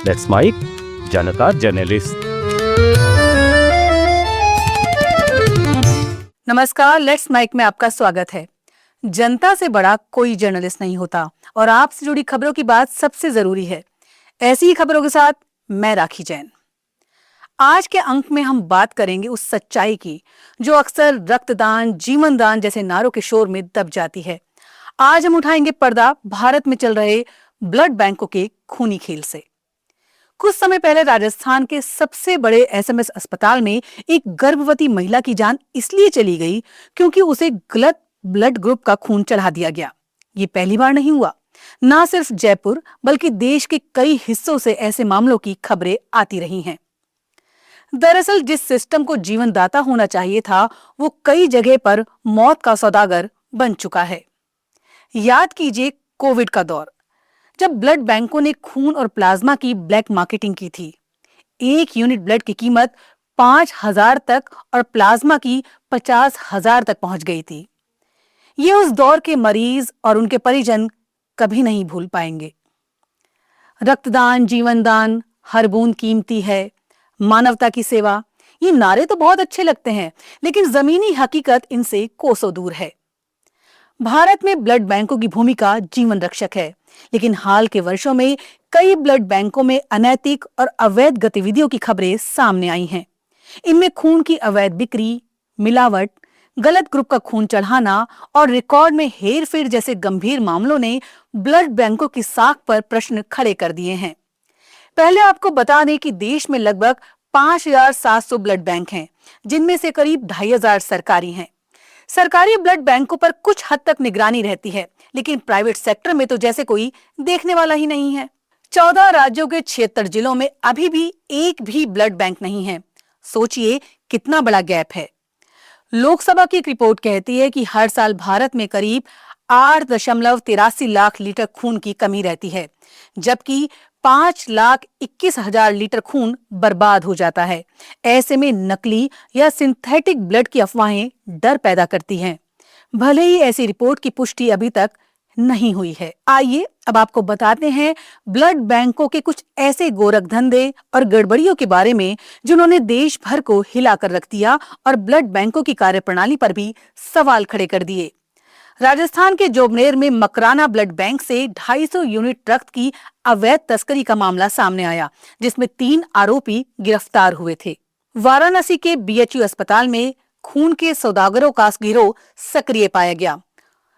Let's mic Janata journalist. नमस्कार, let's mic में आपका स्वागत है। जनता से बड़ा कोई जर्नलिस्ट नहीं होता और आपसे जुड़ी खबरों की बात सबसे जरूरी है। ऐसी ही खबरों के साथ मैं राखी जैन। आज के अंक में हम बात करेंगे उस सच्चाई की जो अक्सर रक्तदान, जीवन दान जैसे नारों के शोर में दब जाती है। आज हम उठाएंगे पर्दा भारत में चल रहे ब्लड बैंकों के खूनी खेल से। कुछ समय पहले राजस्थान के सबसे बड़े एसएमएस अस्पताल में एक गर्भवती महिला की जान इसलिए चली गई क्योंकि उसे गलत ब्लड ग्रुप का खून चढ़ा दिया गया। ये पहली बार नहीं हुआ। ना सिर्फ जयपुर बल्कि देश के कई हिस्सों से ऐसे मामलों की खबरें आती रही हैं। दरअसल जिस सिस्टम को जीवनदाता होना चाहिए था वो कई जगह पर मौत का सौदागर बन चुका है। याद कीजिए कोविड का दौर, जब ब्लड बैंकों ने खून और प्लाज्मा की ब्लैक मार्केटिंग की थी। एक यूनिट ब्लड की कीमत 5,000 तक और प्लाज्मा की 50,000 तक पहुंच गई थी। ये उस दौर के मरीज और उनके परिजन कभी नहीं भूल पाएंगे। रक्तदान, जीवन दान, हर बूंद कीमती है, मानवता की सेवा, ये नारे तो बहुत अच्छे लगते हैं, लेकिन जमीनी हकीकत इनसे कोसों दूर है। भारत में ब्लड बैंकों की भूमिका जीवन रक्षक है, लेकिन हाल के वर्षों में कई ब्लड बैंकों में अनैतिक और अवैध गतिविधियों की खबरें सामने आई हैं। इनमें खून की अवैध बिक्री, मिलावट, गलत ग्रुप का खून चढ़ाना और रिकॉर्ड में हेरफेर जैसे गंभीर मामलों ने ब्लड बैंकों की साख पर प्रश्न खड़े कर दिए हैं। पहले आपको बता दें कि देश में लगभग 5,700 ब्लड बैंक हैं, जिनमें से करीब 2,500 सरकारी हैं। सरकारी ब्लड बैंकों पर कुछ हद तक निगरानी रहती है, लेकिन प्राइवेट सेक्टर में तो जैसे कोई देखने वाला ही नहीं है। 14 राज्यों के 76 जिलों में अभी भी एक भी ब्लड बैंक नहीं है। सोचिए कितना बड़ा गैप है। लोकसभा की एक रिपोर्ट कहती है कि हर साल भारत में करीब 8.83 लाख लीटर खून की कमी रहती है, जबकि 5,21,000 लीटर खून बर्बाद हो जाता है। ऐसे में नकली या सिंथेटिक ब्लड की अफवाहें डर पैदा करती हैं, भले ही ऐसी रिपोर्ट की पुष्टि अभी तक नहीं हुई है। आइए अब आपको बताते हैं ब्लड बैंकों के कुछ ऐसे गोरख धंधे और गड़बड़ियों के बारे में जिन्होंने देश भर को हिलाकर रख दिया और ब्लड बैंकों की कार्यप्रणाली पर भी सवाल खड़े कर दिए। राजस्थान के जोबनेर में मकराना ब्लड बैंक से 250 यूनिट रक्त की अवैध तस्करी का मामला सामने आया, जिसमें 3 आरोपी गिरफ्तार हुए थे। वाराणसी के बीएचयू अस्पताल में खून के सौदागरों का गिरोह सक्रिय पाया गया,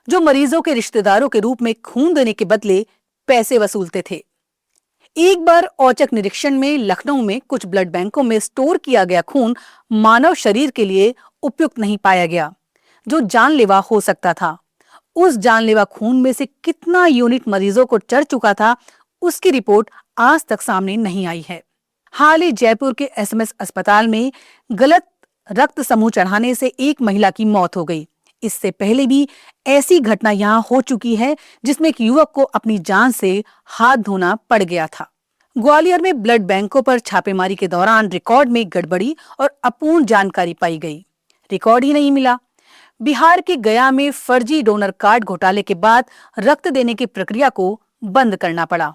जो मरीजों के रिश्तेदारों के रूप में खून देने के बदले पैसे वसूलते थे। एक बार औचक निरीक्षण में लखनऊ में कुछ ब्लड बैंकों में स्टोर किया गया खून मानव शरीर के लिए उपयुक्त नहीं पाया गया, जो जानलेवा हो सकता था। उस जानलेवा खून में से कितना यूनिट मरीजों को चढ़ चुका था, उसकी रिपोर्ट आज तक सामने नहीं आई है। हाल ही जयपुर के एसएमएस अस्पताल में गलत रक्त समूह चढ़ाने से एक महिला की मौत हो गई। इससे पहले भी ऐसी घटना यहां हो चुकी है, जिसमें एक युवक को अपनी जान से हाथ धोना पड़ गया था। ग्वालियर में ब्लड बैंकों पर छापेमारी के दौरान रिकॉर्ड में गड़बड़ी और अपूर्ण जानकारी पाई गई। रिकॉर्ड ही नहीं मिला। बिहार के गया में फर्जी डोनर कार्ड घोटाले के बाद रक्त देने की प्रक्रिया को बंद करना पड़ा।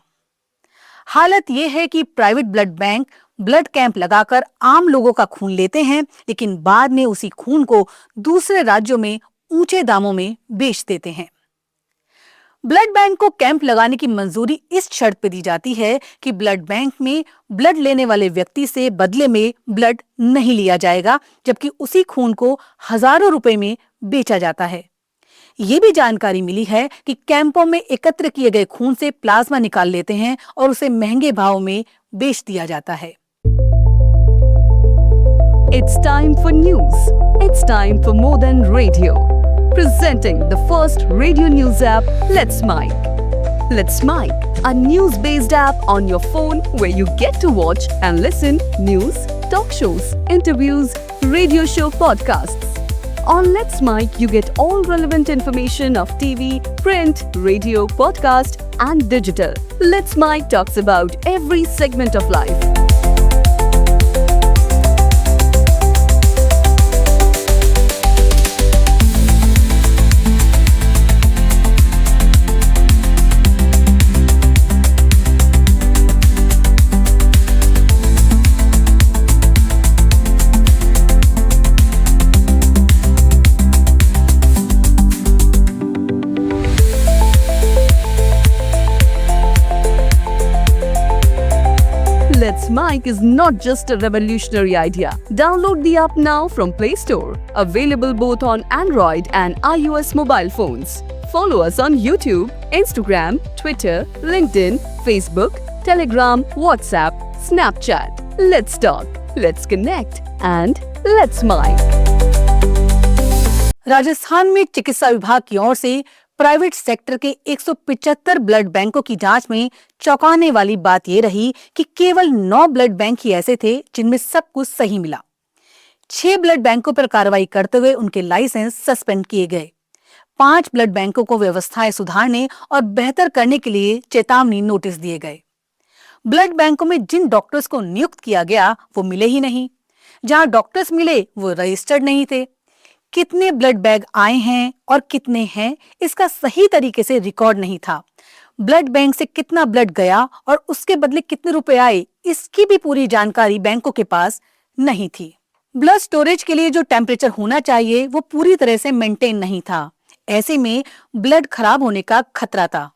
हालत यह है कि private blood bank blood camp लगाकर आम लोगों का खून लेते हैं, लेकिन बाद में उसी खून को दूसरे राज्यों में ऊंचे दामों में बेच देते हैं। ब्लड बैंक को कैंप लगाने की मंजूरी इस शर्त पर दी जाती है कि ब्लड बैंक में ब्लड लेने वाले व्यक्ति से बदले में ब्लड नहीं लिया जाएगा, जबकि उसी खून को हजारों रुपए में बेचा जाता है। ये भी जानकारी मिली है कि कैंपों में एकत्र किए गए खून से प्लाज्मा निकाल लेते हैं और उसे महंगे भाव में बेच दिया जाता है। It's time for news. It's time for more than radio. Presenting the first radio news app, Let's Mic. Let's Mic, a news-based app on your phone where you get to watch and listen news, talk shows, interviews, radio show podcasts. On Let's Mic, you get all relevant information of TV, print, radio, podcast, and digital. Let's Mic talks about every segment of life. Let's Mike is not just a revolutionary idea. Download the app now from Play Store. Available both on Android and iOS mobile phones. Follow us on YouTube, Instagram, Twitter, LinkedIn, Facebook, Telegram, WhatsApp, Snapchat. Let's talk, let's connect and let's Mike. Rajasthan में चिकित्सा विभाग की ओर से private sector के 175 blood बैंकों की जांच में चौंकाने वाली बात यह रही कि केवल 9 ब्लड बैंक ही ऐसे थे जिनमें सब कुछ सही मिला। 6 ब्लड बैंकों पर कार्रवाई करते हुए उनके लाइसेंस सस्पेंड किए गए। 5 ब्लड बैंकों को व्यवस्थाएं सुधारने और बेहतर करने के लिए चेतावनी नोटिस दिए गए। ब्लड बैंकों में जिन डॉक्टर्स को नियुक्त किया गया वो मिले ही नहीं। जहां डॉक्टर्स मिले वो रजिस्टर्ड नहीं थे। कितने ब्लड बैग आए हैं और कितने हैं इसका सही तरीके से रिकॉर्ड नहीं था। ब्लड बैंक से कितना ब्लड गया और उसके बदले कितने रुपए आए इसकी भी पूरी जानकारी बैंकों के पास नहीं थी। ब्लड स्टोरेज के लिए जो टेम्परेचर होना चाहिए वो पूरी तरह से मेंटेन नहीं था। ऐसे में ब्लड खराब होने का खतरा था।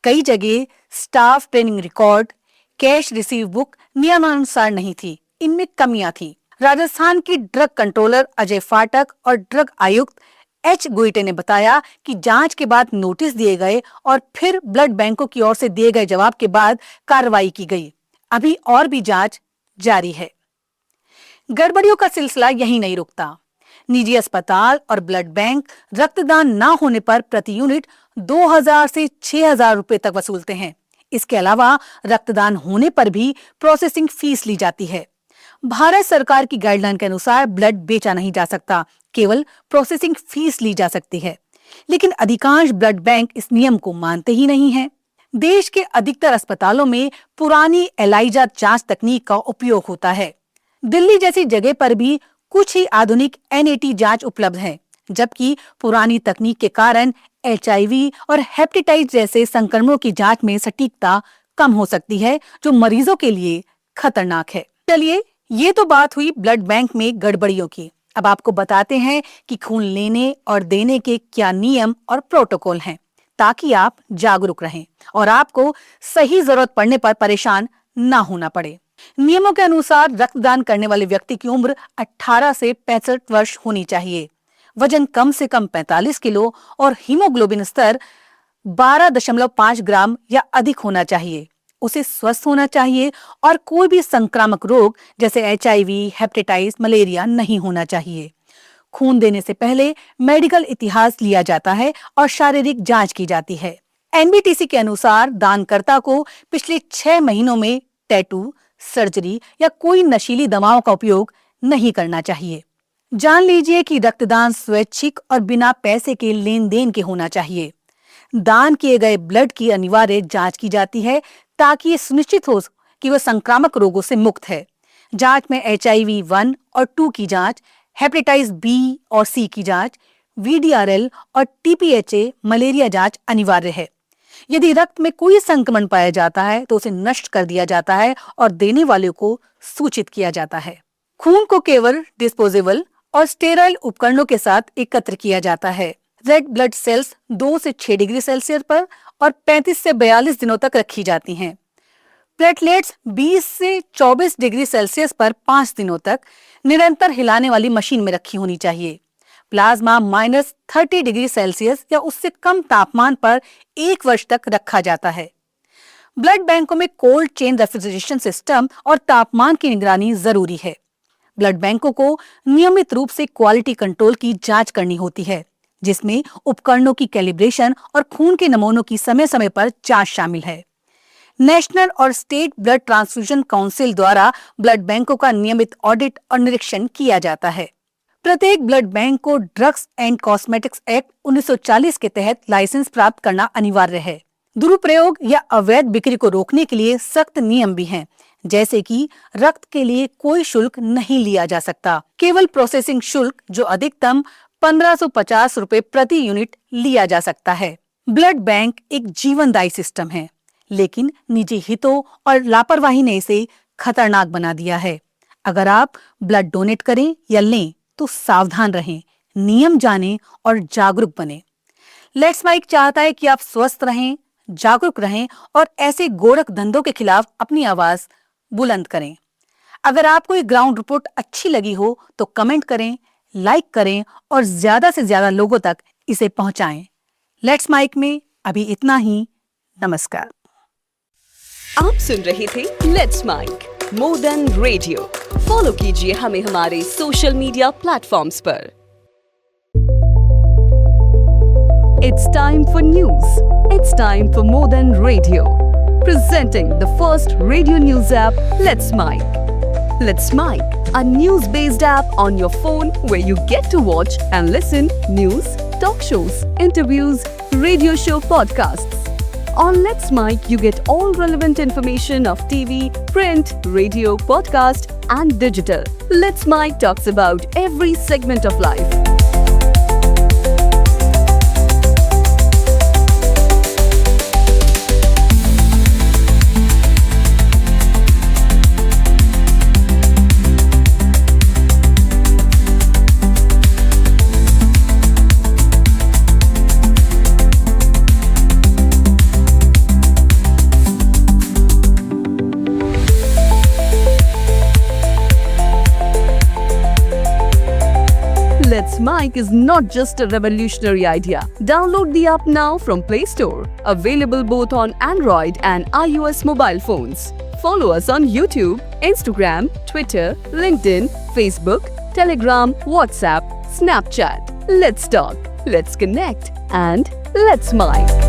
कई जगह staff training record, cash receive book नियमानुसार नहीं थी। इनमें कमियां थी। राजस्थान की ड्रग कंट्रोलर अजय फाटक और ड्रग आयुक्त एच गुइटे ने बताया कि जांच के बाद नोटिस दिए गए और फिर ब्लड बैंकों की ओर से दिए गए जवाब के बाद कार्रवाई की गई। अभी और भी जांच जारी है। गड़बड़ियों का सिलसिला यहीं नहीं रुकता। निजी अस्पताल और ब्लड बैंक रक्तदान न होने पर प्रति यूनिट 2000 से 6000 रुपए तक वसूलते हैं। इसके अलावा रक्तदान होने पर भी प्रोसेसिंग फीस ली जाती है। भारत सरकार की गाइडलाइन के अनुसार ब्लड बेचा नहीं जा सकता, केवल प्रोसेसिंग फीस ली जा सकती है। लेकिन अधिकांश ब्लड बैंक इस नियम को मानते ही नहीं हैं। देश के अधिकतर अस्पतालों में पुरानी एलाइजा जांच तकनीक का उपयोग होता है। दिल्ली जैसी जगह पर भी कुछ ही आधुनिक एनएटी जांच उपलब्ध है, जबकि पुरानी तकनीक के कारण एचआईवी और हेपेटाइटिस जैसे संक्रमणों की जांच में सटीकता कम हो सकती है, जो मरीजों के लिए खतरनाक है। चलिए, ये तो बात हुई ब्लड बैंक में गड़बड़ियों की। अब आपको बताते हैं कि खून लेने और देने के क्या नियम और प्रोटोकॉल हैं, ताकि आप जागरूक रहें और आपको सही जरूरत पड़ने पर परेशान ना होना पड़े। नियमों के अनुसार रक्तदान करने वाले व्यक्ति की उम्र 18 से 65 वर्ष होनी चाहिए, वजन कम से कम 45 किलो और हीमोग्लोबिन स्तर 12.5 ग्राम या अधिक होना चाहिए। उसे स्वस्थ होना चाहिए और कोई भी संक्रामक रोग जैसे एचआईवी, हेपेटाइटिस, मलेरिया नहीं होना चाहिए। खून देने से पहले मेडिकल इतिहास लिया जाता है और शारीरिक जांच की जाती है। एनबीटीसी के अनुसार दानकर्ता को पिछले 6 महीनों में टैटू, सर्जरी या कोई नशीली दवाओं का उपयोग नहीं करना चाहिए। जान लीजिए कि रक्तदान स्वैच्छिक और बिना पैसे के लेन देन के होना चाहिए। दान किए गए ब्लड की अनिवार्य जांच की जाती है ताकि ये सुनिश्चित हो कि वह संक्रामक रोगों से मुक्त है। जांच में एचआईवी 1 और 2 की जांच, हेपेटाइटिस बी और सी की जांच, वीडीआरएल और टीपीएचए मलेरिया जांच अनिवार्य है। यदि रक्त में कोई संक्रमण पाया जाता है तो उसे नष्ट कर दिया जाता है और देने वाले को सूचित किया जाता है। खून को केवल डिस्पोजेबल और स्टेराइल उपकरणों के साथ एकत्र किया जाता है। रेड ब्लड सेल्स 2 से 6 डिग्री सेल्सियस पर और 35 से 42 दिनों तक रखी जाती हैं। प्लेटलेट्स 20 से 24 डिग्री सेल्सियस पर 5 दिनों तक निरंतर हिलाने वाली मशीन में रखी होनी चाहिए। प्लाज्मा -30 डिग्री सेल्सियस या उससे कम तापमान पर 1 वर्ष तक रखा जाता है। ब्लड बैंकों में कोल्ड चेन रेफ्रिजरेशन सिस्टम और तापमान की निगरानी जरूरी है। ब्लड बैंकों को नियमित रूप से क्वालिटी कंट्रोल की जांच करनी होती है, जिसमें उपकरणों की कैलिब्रेशन और खून के नमूनों की समय समय पर जांच शामिल है। नेशनल और स्टेट ब्लड ट्रांसफ्यूजन काउंसिल द्वारा ब्लड बैंकों का नियमित ऑडिट और निरीक्षण किया जाता है। प्रत्येक ब्लड बैंक को ड्रग्स एंड कॉस्मेटिक्स एक्ट 1940 के तहत लाइसेंस प्राप्त करना अनिवार्य है। दुरुपयोग या अवैध बिक्री को रोकने के लिए सख्त नियम भी हैं, जैसे कि रक्त के लिए कोई शुल्क नहीं लिया जा सकता, केवल प्रोसेसिंग शुल्क जो अधिकतम 1550 रुपए प्रति यूनिट लिया जा सकता है। ब्लड बैंक एक जीवनदायी सिस्टम है, लेकिन निजी हितों और लापरवाही ने इसे खतरनाक बना दिया है। अगर आप ब्लड डोनेट करें या लें तो सावधान रहें, नियम जानें और जागरूक बने। लेट्स माइक चाहता है कि आप स्वस्थ रहें, जागरूक रहें और ऐसे गोरख धंधों के खिलाफ अपनी आवाज बुलंद करें। अगर आपको ये ग्राउंड रिपोर्ट अच्छी लगी हो तो कमेंट करें, लाइक करें और ज्यादा से ज्यादा लोगों तक इसे पहुंचाएं। लेट्स माइक में अभी इतना ही। नमस्कार। आप सुन रहे थे let's mike more than radio. Follow कीजिए हमें हमारे सोशल मीडिया प्लेटफॉर्म्स पर। It's time for news. It's time for more than radio. Presenting the first radio news app, Let's Mic. Let's Mic, a news-based app on your phone where you get to watch and listen news, talk shows, interviews, radio show podcasts. On Let's Mic, you get all relevant information of TV, print, radio, podcast, and digital. Let's Mic talks about every segment of life. Let's Mic is not just a revolutionary idea. Download the app now from Play Store. Available both on Android and iOS mobile phones. Follow us on YouTube, Instagram, Twitter, LinkedIn, Facebook, Telegram, WhatsApp, Snapchat. Let's talk, let's connect, and let's Mic.